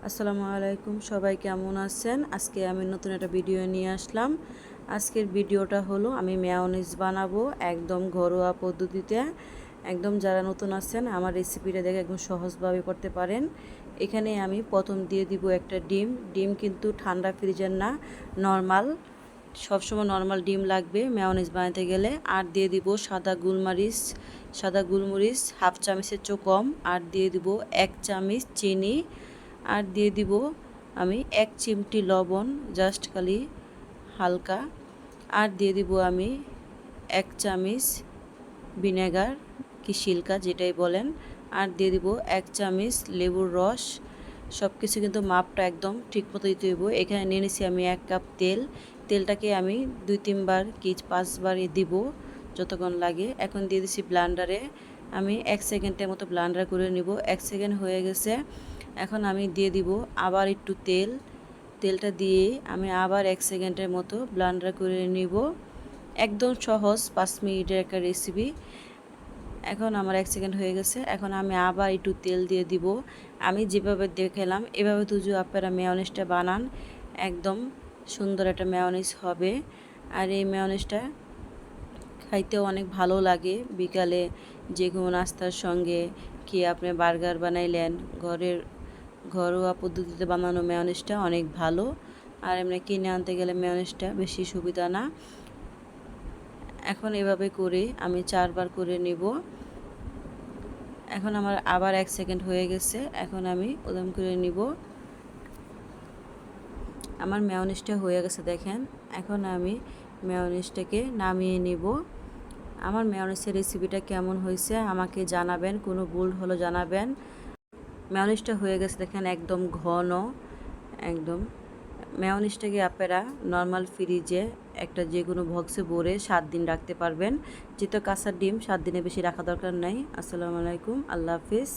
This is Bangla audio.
আসসালামু আলাইকুম, সবাই কেমন আছেন? আজকে আমি নতুন একটা ভিডিও নিয়ে আসলাম। আজকের ভিডিওটা হলো আমি মেয়োনিজ বানাবো একদম ঘরোয়া পদ্ধতিতে। একদম যারা নতুন আছেন আমার রেসিপিটা দেখে একদম সহজভাবে করতে পারেন। এখানে আমি প্রথম দিয়ে দিব একটা ডিম। ডিম কিন্তু ঠান্ডা ফ্রিজের না, নর্মাল, সবসময় নর্মাল ডিম লাগবে মেয়োনিজ বানাতে গেলে। আর দিয়ে দিব সাদা গোলমরিচ হাফ চামচের চেয়েও কম। আর দিয়ে দিব 1 চামচ চিনি। আর দিয়ে দিব আমি 1 চিমটি লবণ, জাস্ট খালি হালকা। আর দিয়ে দিব আমি 1 চামচ ভিনেগার কি সিরকা যেটাই বলেন। আর দিয়ে দিব 1 চামচ লেবুর রস। সব কিছু কিন্তু মাপটা একদম ঠিক মতো দিতে হইব। এখানে নিয়ে নিছি আমি 1 কাপ তেল। তেলটাকে আমি 2-3 বার কি 5 বার দিব যতক্ষণ লাগে। এখন দিয়ে দিছি ব্লান্ডারে। আমি 1 সেকেন্ডের মতো ব্লান্ডার করে নিব। 1 সেকেন্ড হয়ে গেছে। এখন আমি দিয়ে দিব আবার একটু তেলটা দিয়ে আমি আবার 1 সেকেন্ডের মতো ব্লান্ডার করে নিব। একদম সহজ 5 মিনিটের একটা রেসিপি। এখন আমার 1 সেকেন্ড হয়ে গেছে। এখন আমি আবার একটু তেল দিয়ে দিব। আমি যেভাবে দেখালাম এভাবে তো যদি আপনারা মেয়োনিজটা বানান একদম সুন্দর একটা মেয়োনিজ হবে। আর এই মেয়োনিজটা খাইতেও অনেক ভালো লাগে। বিকালে যে কোনো নাস্তার সঙ্গে কি আপনি বার্গার বানাইলেন, ঘরোয়া পদ্ধতিতে বানানো মেয়োনিজটা অনেক ভালো। আর এমনি কিনে আনতে গেলে মেয়োনিজটা বেশি সুবিধা না। এখন এভাবে করে আমি 4 বার করে নিব। এখন আমার আবার 1 সেকেন্ড হয়ে গেছে। এখন আমি ওরকম করে নিব। আমার মেয়োনিজটা হয়ে গেছে দেখেন। এখন আমি মেয়োনিজটাকে নামিয়ে নিব। আমার মেয়োনিজের রেসিপিটা কেমন হয়েছে আমাকে জানাবেন, কোনো ভুল হলো জানাবেন। মেয়োনিজটা হয়ে গেছে দেখেন, একদম ঘন। একদম মেয়োনিজটাকে আপনারা নর্মাল ফ্রিজে একটা যে কোনো বক্সে ভরে 7 দিন রাখতে পারবেন। যেহেতু কাঁচা ডিম 7 দিনের বেশি রাখা দরকার নাই। আসসালামু আলাইকুম, আল্লাহ হাফিজ।